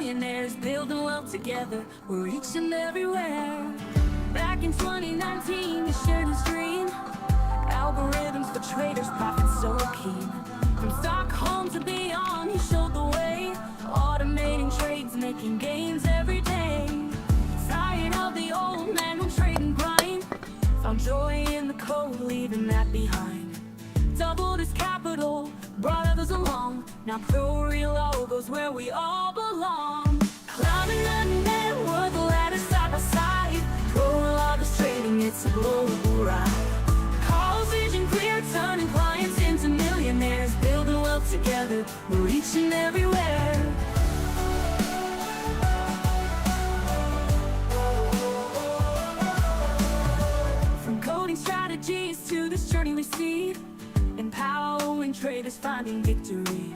millionaires, building wealth together. We're reaching everywhere. Back in 2019, he shared his dream. Algorithms for traders, profits so keen. From Stockholm to beyond, he showed the way. Automating trades, making gains every day. Tired of the old manual trade and grind, found joy in the code, leaving that behind. Doubled his capital, brought others along. Now pro-real goes where we all belong. Climbing the net, we're the ladder side by side. Pro-real trading, it's a global ride. Cause vision clear, turning clients into millionaires, building wealth together, we're reaching everywhere. From coding strategies to this journey we see, empowering traders finding victory.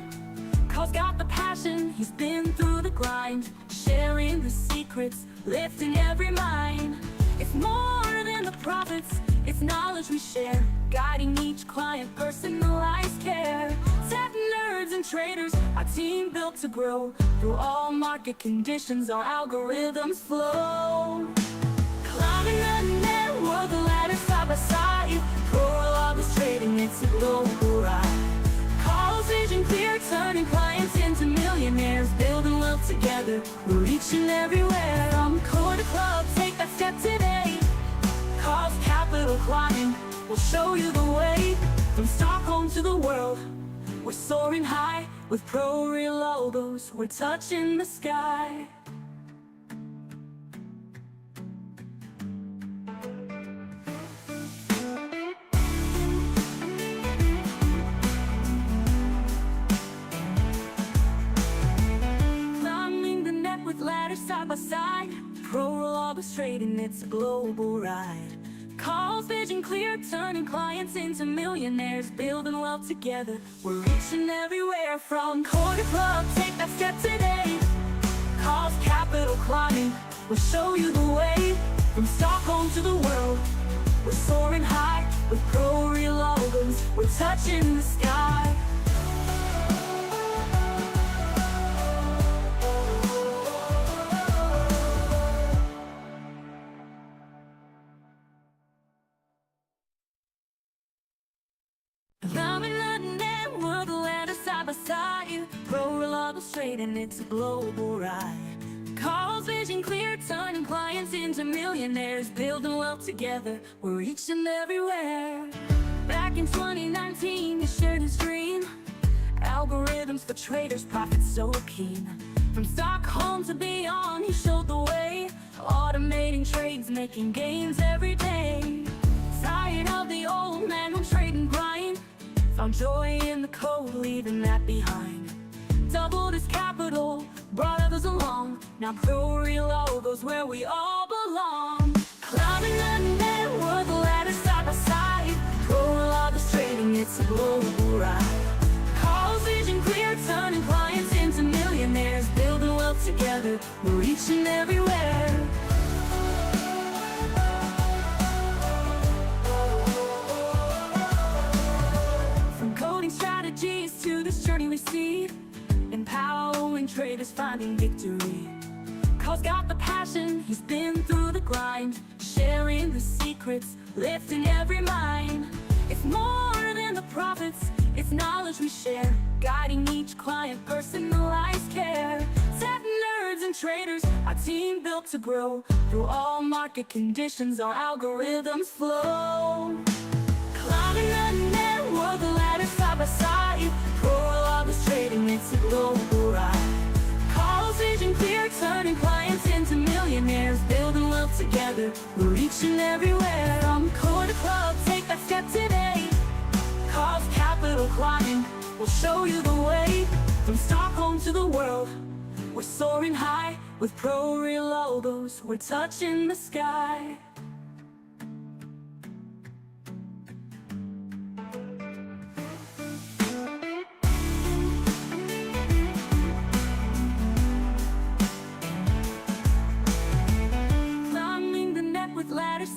Cause got the passion, he's been through the grind, sharing the secrets, lifting every mind. It's more than the profits, it's knowledge we share, guiding each client, personalized care. Tech nerds and traders, our team built to grow. Through all market conditions, our algorithms flow. Climbing the net, we're the ladder side by side. Pro-logos trading, it's a global ride. Cause vision clear, turning clients into millionaires, building wealth together, we're reaching everywhere. From core to club, take that step today. Cause capital climbing, we'll show you the way. From Stockholm to the world, we're soaring high. With pro-real logos, we're touching the sky. Climbing the net with ladders side by side. Pro-logos trading, it's a global ride. Cause vision clear, turning clients into millionaires, building wealth together, we're reaching everywhere. From core to club, take that step today. Cause capital climbing, we'll show you the way. From Stockholm to the world, we're soaring high. With pro-real logos, we're touching the sky. Climbing the net, we're the ladder side by side. Pro-logos trading, it's a global ride. Cause vision clear, turning clients into millionaires, building wealth together, we're reaching everywhere. Back in 2019, he shared his dream. Algorithms for traders, profits so keen. From Stockholm to beyond, he showed the way. Automating trades, making gains every day. Tired of the old manual trade and grind, found joy in the code, leaving that behind. Doubled his capital, brought others along. Now pro-real goes where we all belong. Climbing the net, we're the ladder side by side. Pro-logos trading, it's a global ride. Cause vision clear, turning clients into millionaires, building wealth together, we're reaching everywhere. Strategies to this journey we see, empowering traders finding victory. Cause got the passion, he's been through the grind, sharing the secrets, lifting every mind. It's more than the profits, it's knowledge we share, guiding each client, personalized care. Tech nerds and traders, our team built to grow. Through all market conditions, our algorithms flow. Climbing the net, we're the ladder side by side. Pro-logos trading, it's a global ride. Cause vision clear, turning clients into millionaires, building wealth together, we're reaching everywhere. From core to club, take that step today. Cause capital climbing, we'll show you the way. From Stockholm to the world, we're soaring high. With pro-real logos, we're touching the sky.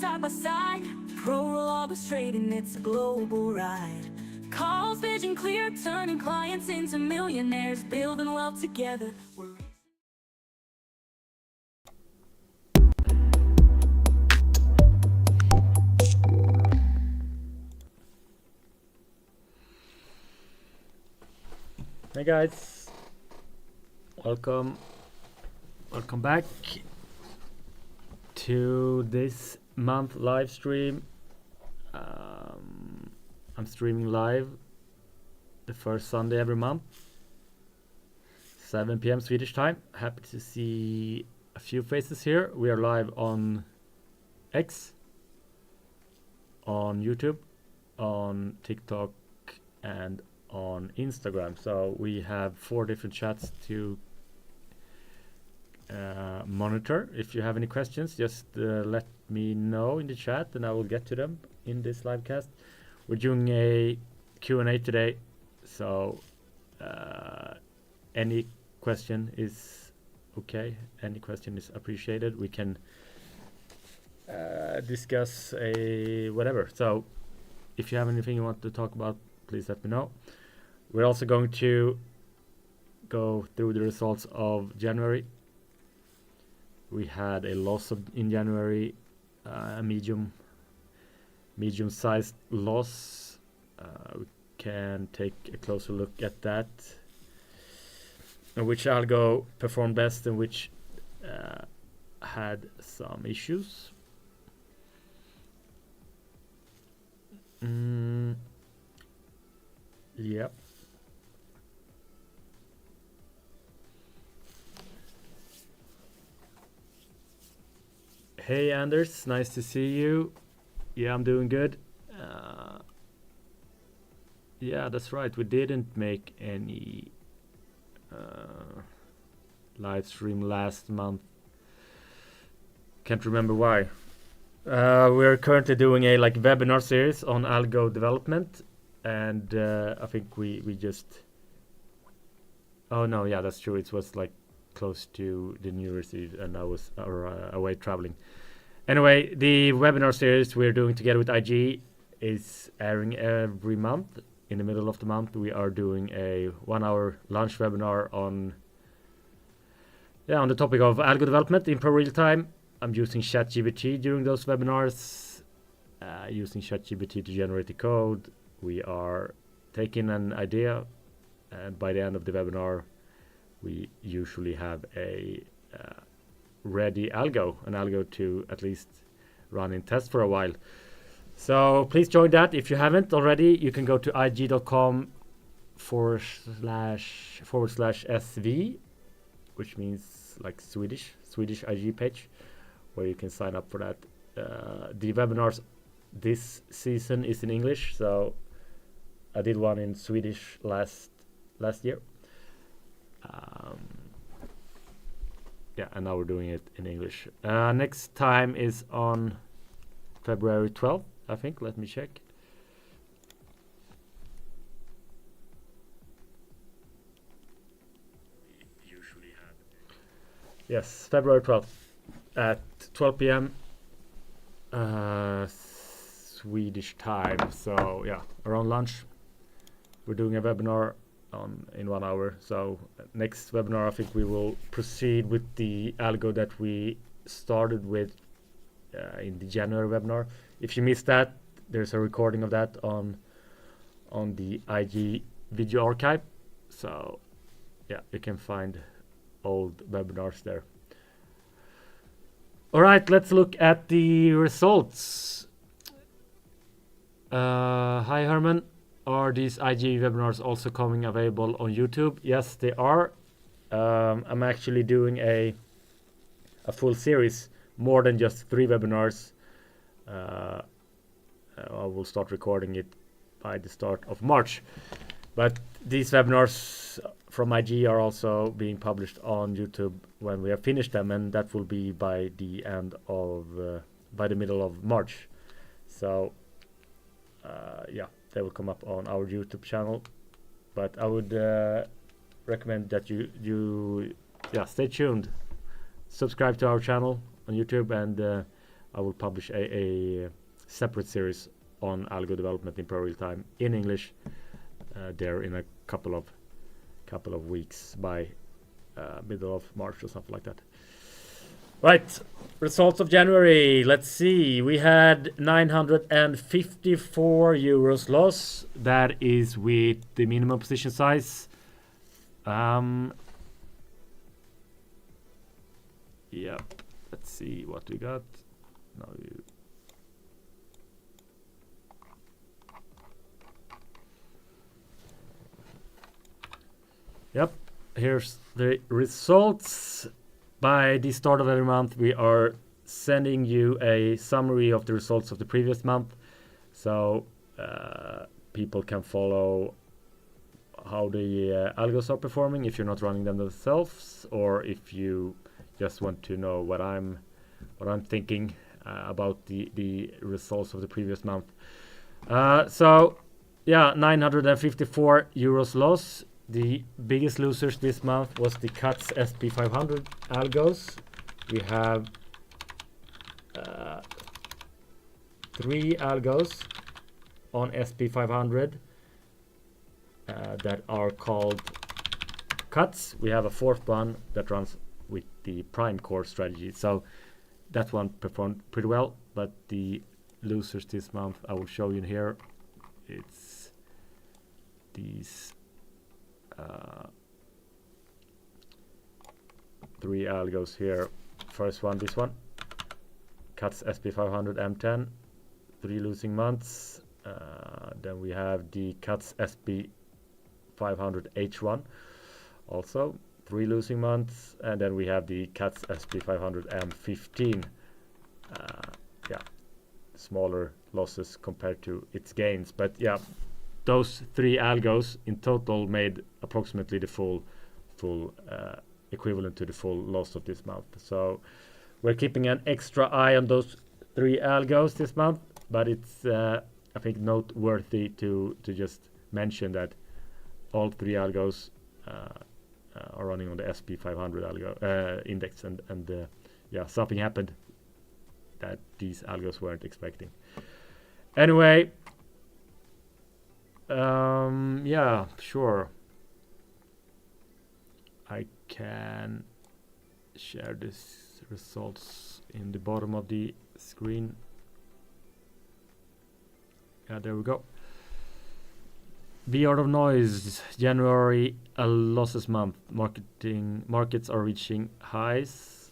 Side by side, pro-logos trading, it's a global ride. Cause vision clear, turning clients into millionaires, building wealth together, we're Hey guys, welcome back to this month live stream. I'm streaming live the first Sunday every month, 7 p.m. Swedish time. Happy to see a few faces here. We are live on X, on YouTube, on TikTok, and on Instagram. So we have 4 different chats to monitor. If you have any questions, just let me know in the chat and I will get to them in this live cast. We're doing a Q&A today, so any question is okay. Any question is appreciated. We can discuss a whatever. So if you have anything you want to talk about, please let me know. We're also going to go through the results of January. We had a loss in January, a medium-sized loss. We can take a closer look at that, and which algo performed best and which had some issues. Yep. Hey Anders, nice to see you. Yeah, I'm doing good. Yeah, that's right. We didn't make any live stream last month. Can't remember why. We're currently doing a webinar series on algo development, and I think we just. Oh no, yeah, that's true. It was close to the New Year's Eve, and I was away traveling. Anyway, the webinar series we're doing together with IG is airing every month. In the middle of the month, we are doing a 1-hour lunch webinar on the topic of algo development in pro real time. I'm using ChatGPT during those webinars, using ChatGPT to generate the code. We are taking an idea, and by the end of the webinar, we usually have a ready algo, an algo to at least run in test for a while. So please join that. If you haven't already, you can go to ig.com//SV, which means Swedish IG page, where you can sign up for that. The webinars this season is in English, so I did one in Swedish last year. And now we're doing it in English. Next time is on February 12th, I think. Let me check. Yes, February 12th at 12 p.m. Swedish time. So yeah, around lunch, we're doing a webinar in 1 hour. So next webinar, I think we will proceed with the algo that we started with in the January webinar. If you missed that, there's a recording of that on the IG video archive. So yeah, you can find old webinars there. All right, let's look at the results. Hi Herman. Are these IG webinars also coming available on YouTube? Yes, they are. I'm actually doing a full series, more than just 3 webinars. I will start recording it by the start of March. But these webinars from IG are also being published on YouTube when we have finished them, and that will be by the middle of March. So they will come up on our YouTube channel. But I would recommend that you stay tuned, subscribe to our channel on YouTube, and I will publish a separate series on algo development in pro real time in English there in a couple of weeks, by middle of March or something like that. Right, results of January. Let's see. We had 954 euros loss. That is with the minimum position size Yeah, let's see what we got. Now Yep, here's the results. By the start of every month, we are sending you a summary of the results of the previous month, so people can follow how the algos are performing if you're not running them themselves, or if you just want to know what I'm thinking about the results of the previous month. So yeah, 954 euros loss. The biggest losers this month was the CATS SP500 algos. We have 3 algos on SP500 that are called CATS. We have a 4th one that runs with the Prime Core strategy. So that one performed pretty well, but the losers this month I will show you here. It's these 3 algos here. First one, this one, CATS SP500 M10, 3 losing months. Then we have the CATS SP500 H1, also 3 losing months. And then we have the CATS SP500 M15. Yeah, smaller losses compared to its gains, but yeah, those 3 algos in total made approximately the full equivalent to the full loss of this month. So we're keeping an extra eye on those 3 algos this month, but it's I think noteworthy to just mention that all 3 algos are running on the SP500 algo index, and yeah, something happened that these algos weren't expecting. Anyway, yeah, sure, I can share this results in the bottom of the screen. Yeah, there we go. Be out of noise. January, a losses month. Markets are reaching highs.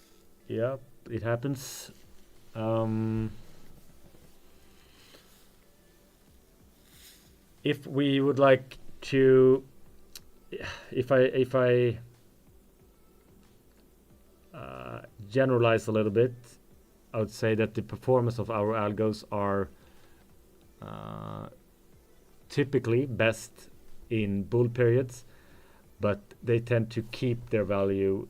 Yeah, it happens. If we would like to, if I generalize a little bit, I would say that the performance of our algos are typically best in bull periods, but they tend to keep their value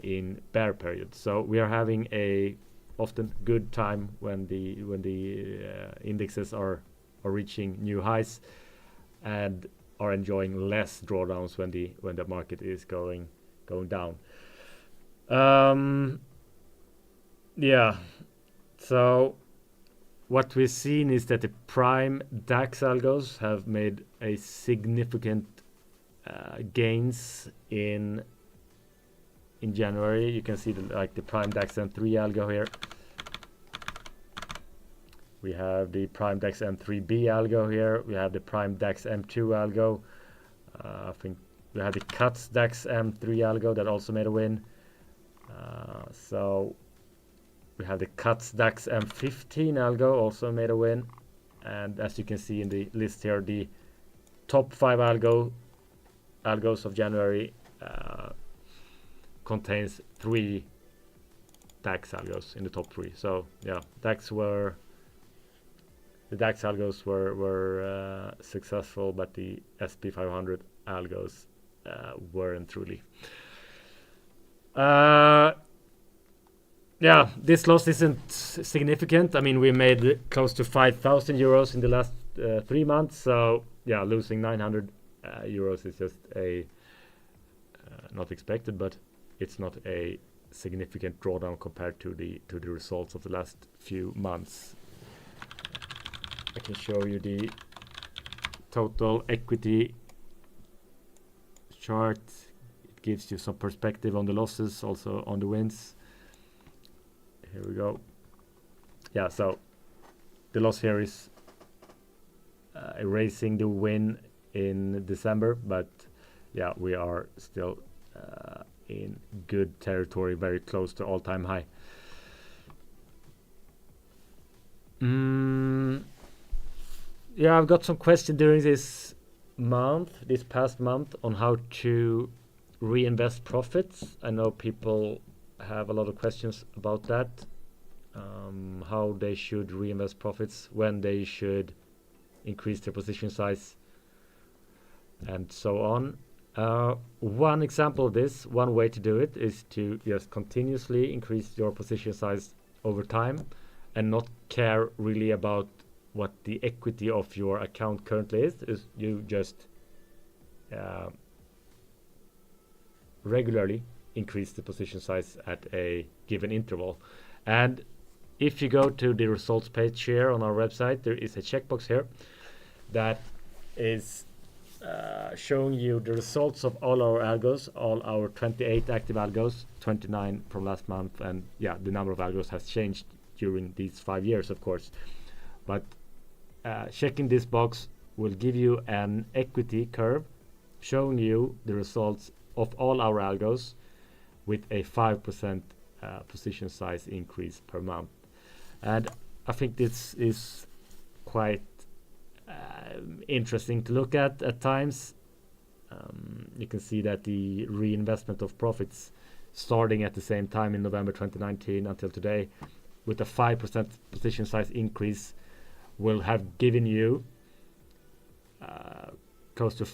in bear periods. So we are having a often good time when the indexes are reaching new highs, and are enjoying less drawdowns when the market is going down. Yeah, so what we've seen is that the prime DAX algos have made a significant gains in January. You can see the prime DAX M3 algo here. We have the prime DAX M3B algo here. We have the prime DAX M2 algo. I think we have the CATS DAX M3 algo that also made a win. So we have the CATS DAX M15 algo also made a win. And as you can see in the list here, the top 5 algos of January contains 3 DAX algos in the top 3. So yeah, the DAX algos were successful, but the SP500 algos weren't truly. Yeah, this loss isn't significant. I mean, we made close to 5,000 euros in the last 3 months. So yeah, losing 900 euros is just a not expected, but it's not a significant drawdown compared to the results of the last few months. I can show you the total equity chart. It gives you some perspective on the losses, also on the wins. Here we go. Yeah, so the loss here is erasing the win in December, but yeah, we are still in good territory, very close to all-time high. Yeah, I've got some questions during this past month, on how to reinvest profits. I know people have a lot of questions about that, how they should reinvest profits, when they should increase their position size, and so on. One example of this, one way to do it, is to just continuously increase your position size over time and not care really about what the equity of your account currently is you just regularly increase the position size at a given interval. And if you go to the results page here on our website, there is a checkbox here that is showing you the results of all our algos, all our 28 active algos, 29 from last month, and yeah, the number of algos has changed during these 5 years, of course. But checking this box will give you an equity curve showing you the results of all our algos with a 5% position size increase per month. And I think this is quite interesting to look at times. You can see that the reinvestment of profits starting at the same time in November 2019 until today, with a 5% position size increase, will have given you close to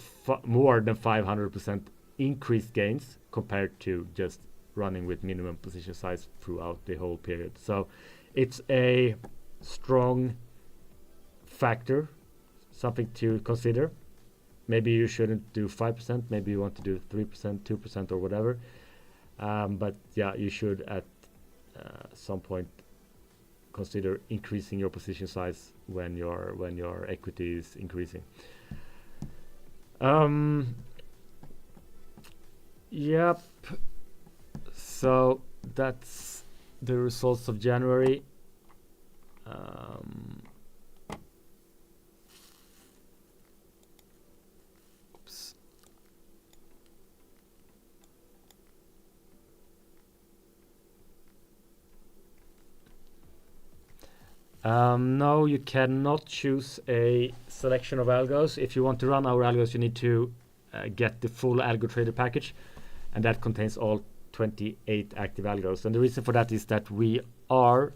more than 500% increased gains compared to just running with minimum position size throughout the whole period. So it's a strong factor, something to consider. Maybe you shouldn't do 5%, maybe you want to do 3%, 2%, or whatever. But yeah, you should at some point consider increasing your position size when your equity is increasing. Yep. So that's the results of January. Oops. No, you cannot choose a selection of algos. If you want to run our algos, you need to get the full Algo Trader package, and that contains all 28 active algos. And the reason for that is that we are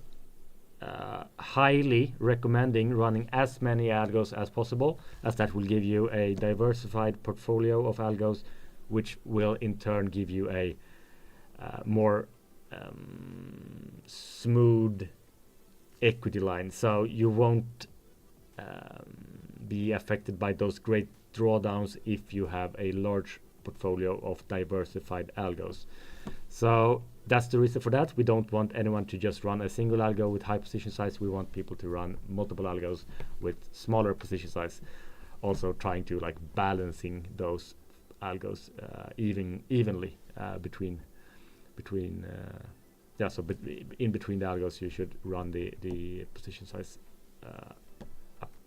highly recommending running as many algos as possible, as that will give you a diversified portfolio of algos, which will in turn give you a more smooth equity line. So you won't be affected by those great drawdowns if you have a large portfolio of diversified algos. So that's the reason for that. We don't want anyone to just run a single algo with high position size. We want people to run multiple algos with smaller position size, also trying to like balancing those algos evenly between in between the algos you should run the position size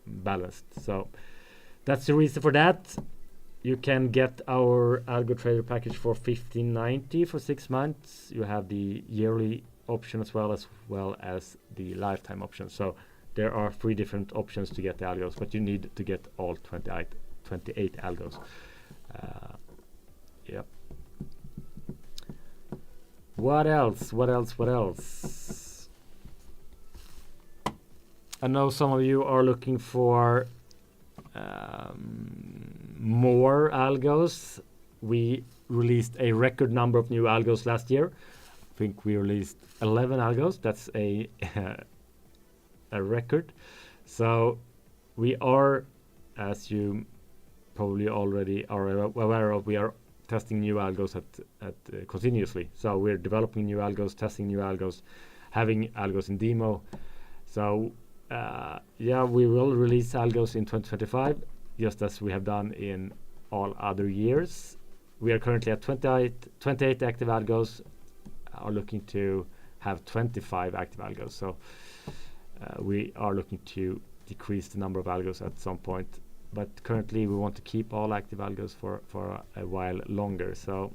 balanced. So that's the reason for that. You can get our Algo Trader package for $15.90 for 6 months. You have the yearly option as well as the lifetime option. So there are 3 different options to get the algos, but you need to get all 28 algos. Yep. What else? I know some of you are looking for more algos. We released a record number of new algos last year. I think we released 11 algos. That's a record. So we are, as you probably already are aware of, we are testing new algos at continuously. So we're developing new algos, testing new algos, having algos in demo. So yeah, we will release algos in 2025, just as we have done in all other years. We are currently at 28 active algos, are looking to have 25 active algos. So we are looking to decrease the number of algos at some point. but currently we want to keep all active algos for a while longer. So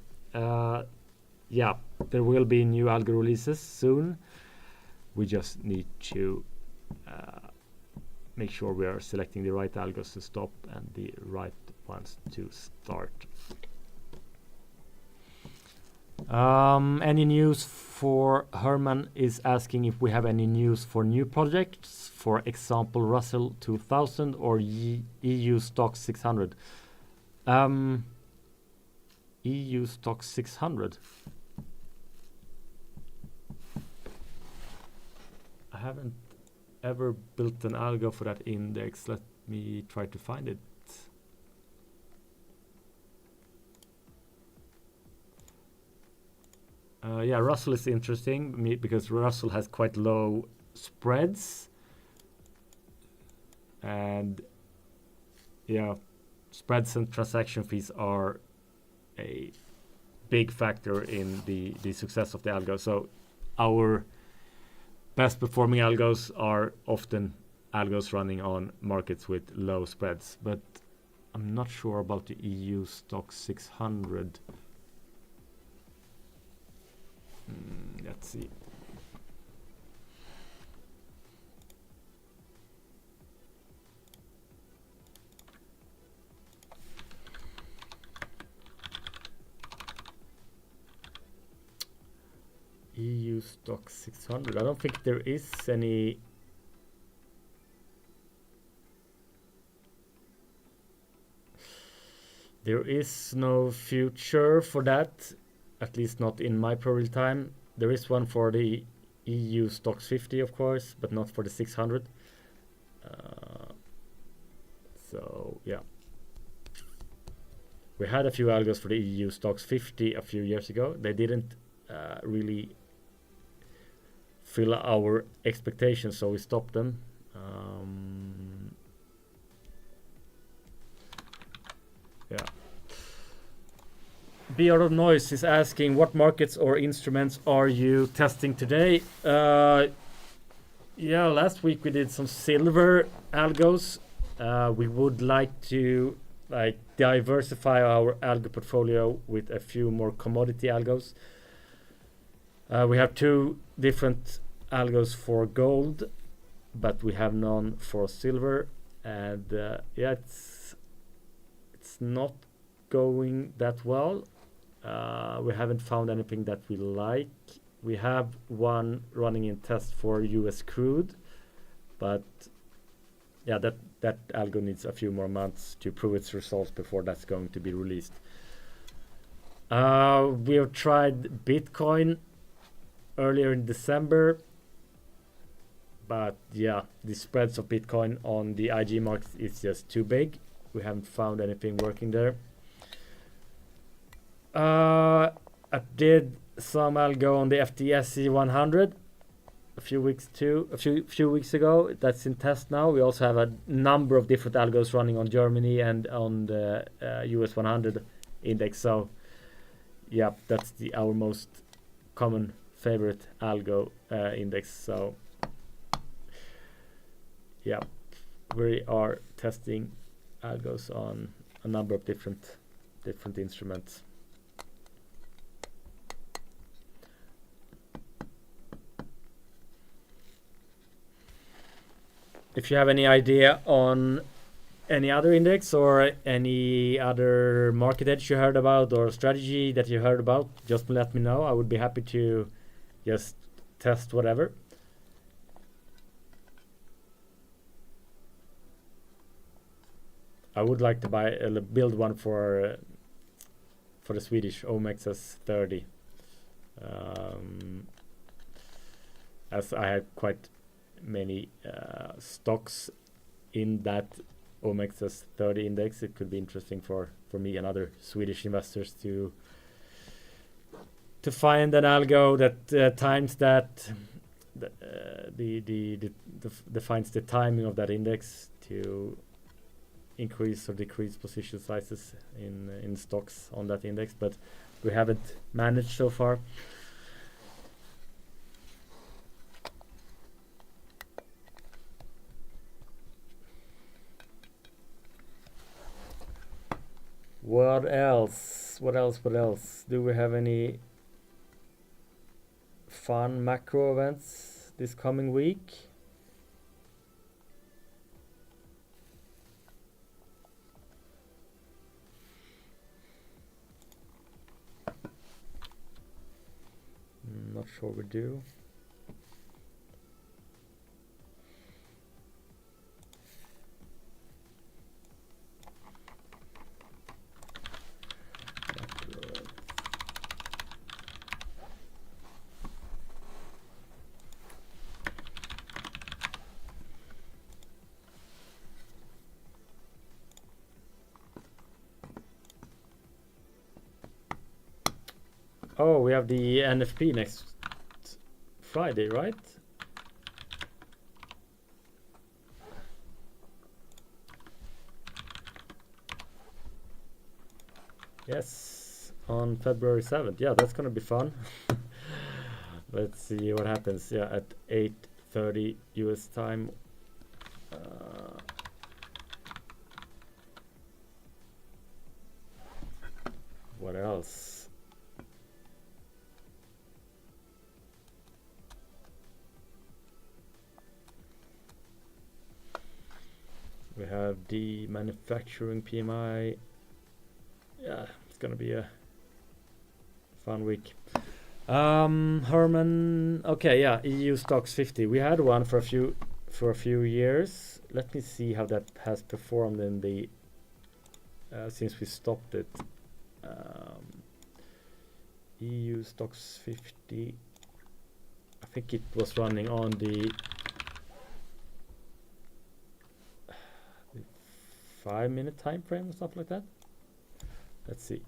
yeah, there will be new algo releases soon. We just need to make sure we are selecting the right algos to stop and the right ones to start. Any news for Herman is asking if we have any news for new projects, for example Russell 2000 or EU Stock 600. EU Stock 600. I haven't ever built an algo for that index. Let me try to find it. Yeah, Russell is interesting because Russell has quite low spreads, and yeah, spreads and transaction fees are a big factor in the success of the algo. So our best performing algos are often algos running on markets with low spreads, but I'm not sure about the EU Stock 600. Let's see. EU Stock 600. I don't think there is any. There is no future for that, at least not in my pro real time. There is one for the EU Stocks 50, of course, but not for the 600. So yeah, we had a few algos for the EU Stocks 50 a few years ago. They didn't really fill our expectations, so we stopped them. Yeah. Be Out of Noise is asking what markets or instruments are you testing today? Yeah, last week we did some silver algos. We would like to diversify our algo portfolio with a few more commodity algos. We have 2 different algos for gold, but we have none for silver, and yeah, it's not going that well. We haven't found anything that we like. We have one running in test for US crude, but yeah, that algo needs a few more months to prove its results before that's going to be released. We have tried Bitcoin earlier in December, but yeah, the spreads of Bitcoin on the IG market is just too big. We haven't found anything working there. I did some algo on the FTSE 100 a few weeks ago. That's in test now. We also have a number of different algos running on Germany and on the US 100 index. So yeah, that's our most common favorite algo index. So yeah, we are testing algos on a number of different instruments. If you have any idea on any other index or any other market edge you heard about or strategy that you heard about, just let me know. I would be happy to just test whatever. I would like to build one for the Swedish OMXS30, as I have quite many stocks in that OMXS30 index. It could be interesting for me and other Swedish investors to find an algo that times that defines the timing of that index to increase or decrease position sizes in stocks on that index, but we haven't managed so far. What else? What else? What else? Do we have any fun macro events this coming week? Not sure we do. Oh, we have the NFP next Friday, right? Yes, on February 7th. Yeah, that's gonna be fun. Let's see what happens. Yeah, at 8:30 US time. What else? We have the manufacturing PMI. Yeah, it's gonna be a fun week. Herman. Okay, yeah, EU stocks 50. We had one for a few years. Let me see how that has performed in the since we stopped it. EU stocks 50. I think it was running on the 5-minute time frame or stuff like that. Let's see.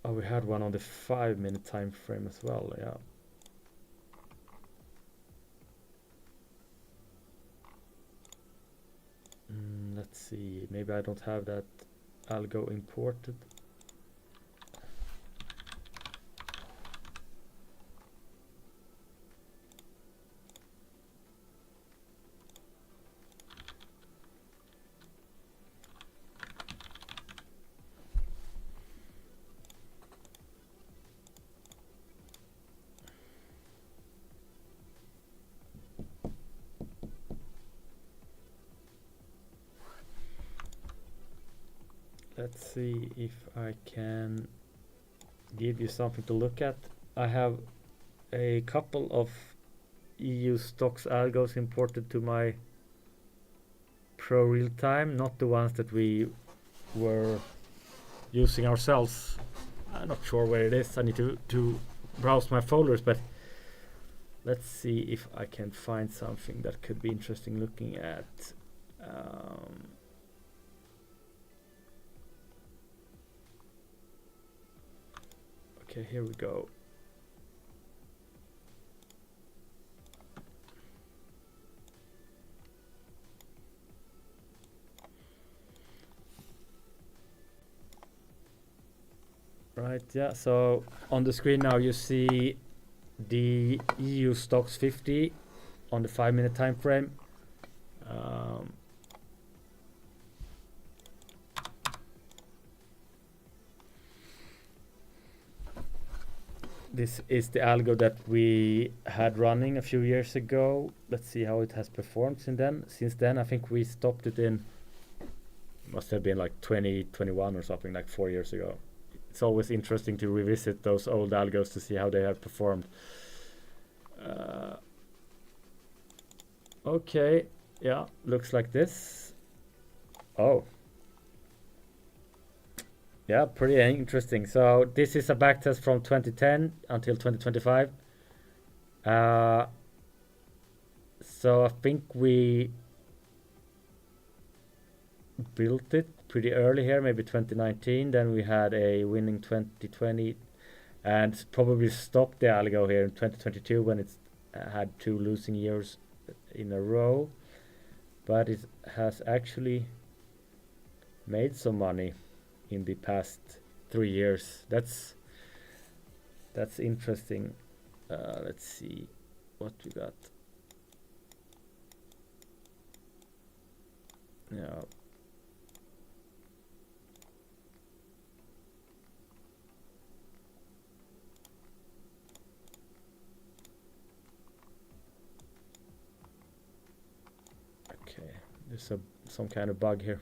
Oh, we had one on the 5-minute time frame as well. Yeah. Let's see. Maybe I don't have that algo imported. Let's see if I can give you something to look at. I have a couple of EU stocks algos imported to my Pro Real Time, not the ones that we were using ourselves. I'm not sure where it is. I need to browse my folders, but let's see if I can find something that could be interesting looking at. Okay, here we go. Right, yeah, so on the screen now you see the EU stocks 50 on the 5-minute time frame. This is the algo that we had running a few years ago. Let's see how it has performed since then. I think we stopped it in, must have been like 2021 or something, like 4 years ago. It's always interesting to revisit those old algos to see how they have performed. Okay, yeah, looks like this. Oh. Yeah, pretty interesting. So this is a backtest from 2010 until 2025. So I think we built it pretty early here, maybe 2019. Then we had a winning 2020 and probably stopped the algo here in 2022 when it's had 2 losing years in a row. But it has actually made some money in the past 3 years. That's interesting. Let's see what we got. Yeah. Okay, there's some kind of bug here.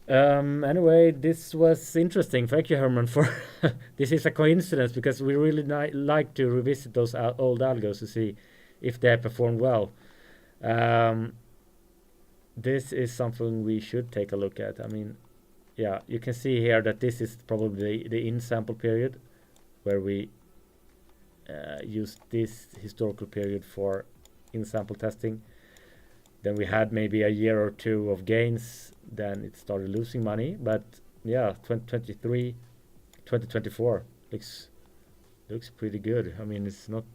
Anyway, this was interesting. Thank you, Herman, for this is a coincidence because we really like to revisit those old algos to see if they have performed well. This is something we should take a look at. I mean, yeah, you can see here that this is probably the in sample period where we use this historical period for in sample testing. Then we had maybe a year or two of gains, then it started losing money. But yeah, 2023, 2024 looks pretty good. I mean, it's not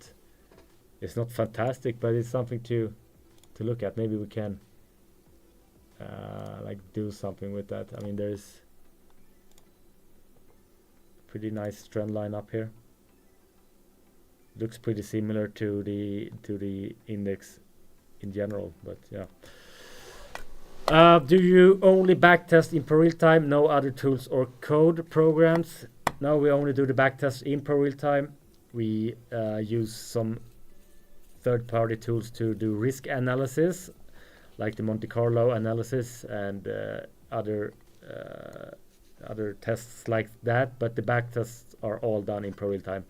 fantastic, but it's something to look at. Maybe we can like do something with that. I mean, there's pretty nice trend line up here. Looks pretty similar to the index in general, but yeah. Do you only backtest in per real time? No other tools or code programs? No, we only do the backtest in per real time. We use some third-party tools to do risk analysis, like the Monte Carlo analysis and other tests like that. But the backtests are all done in per real time.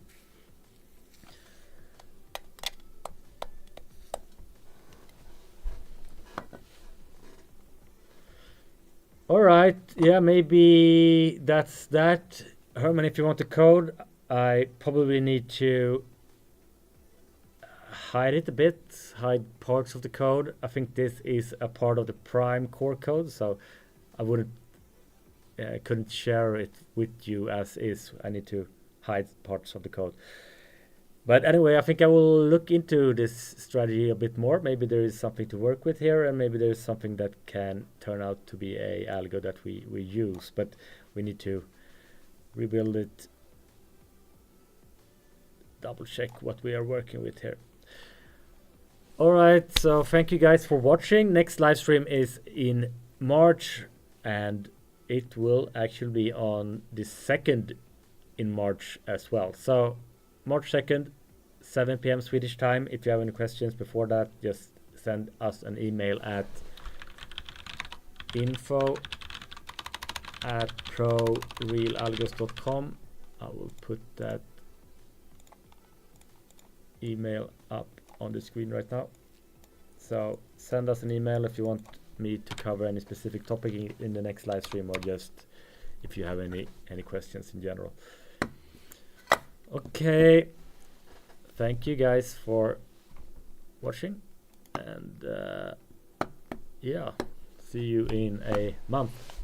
All right, yeah, maybe that's that. Herman, if you want the code, I probably need to hide it a bit, hide parts of the code. I think this is a part of the prime core code, so I couldn't share it with you as is. I need to hide parts of the code. But anyway, I think I will look into this strategy a bit more. Maybe there is something to work with here, and maybe there is something that can turn out to be a algo that we use. But we need to rebuild it, double check what we are working with here. All right, so thank you guys for watching. Next live stream is in March, and it will actually be on the 2nd in March as well. So March 2nd, 7 p.m. Swedish time. If you have any questions before that, just send us an email at info@prorealalgos.com. I will put that email up on the screen right now. So send us an email if you want me to cover any specific topic in the next live stream, or just if you have any questions in general. Okay, thank you guys for watching, and yeah, see you in a month.